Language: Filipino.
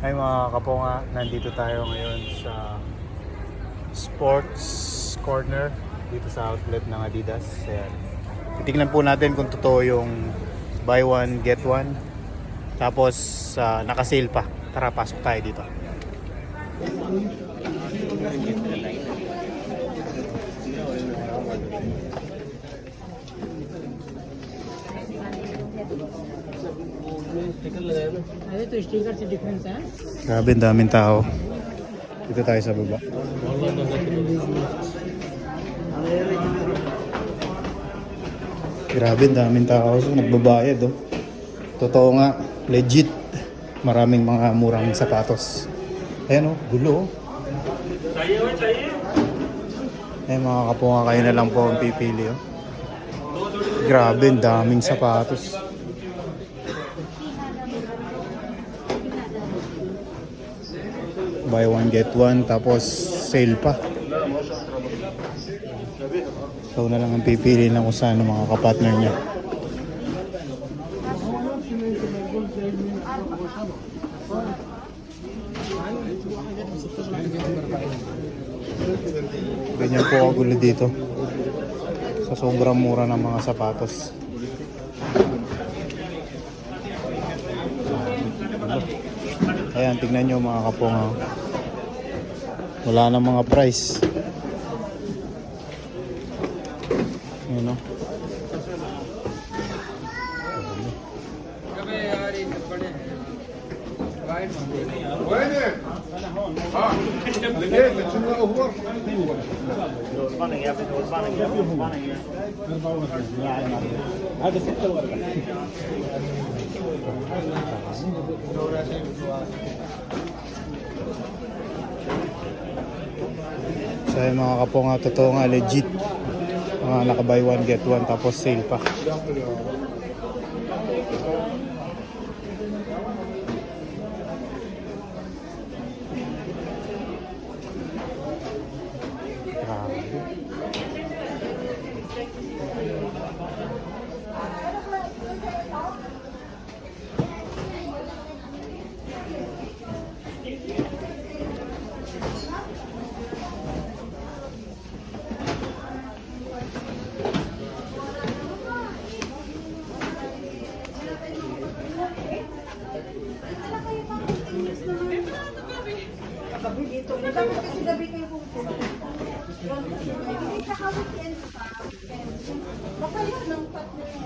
Hi mga kaponga, nandito tayo ngayon sa Sports Corner dito sa outlet ng Adidas. Ayan. Titignan po natin kung totoo yung buy one get one. Tapos naka-sale pa. Tara, pasok tayo dito. अरे तो स्टिकर से डिफरेंस है। Grabe, ang daming tao. Dito tayo sa baba. Grabe, ang daming tao. So, nagbabayad, oh. Totoo nga, legit. Maraming mga murang sapatos. Ayan, oh, gulo, oh. Ayan, mga kapunga, kayo na lang po ang pipili, oh. Grabe, ang daming sapatos. Buy one get one, tapos sale pa. So na lang ang pipili ng kung saan ang mga kapartner niya. Ganyan po kagulo dito. Sa sobrang mura ng mga sapatos. Ayan, tignan nyo mga kapunga. Wala na mga price. Ayan, no? So yung mga kapunga, totoo nga, legit. Mga naka-buy one get one, tapos sale pa. Gabi dito. Gabi kasi gabi kayo pupunta. Hindi ka weekend pa. Baka yun ang partner.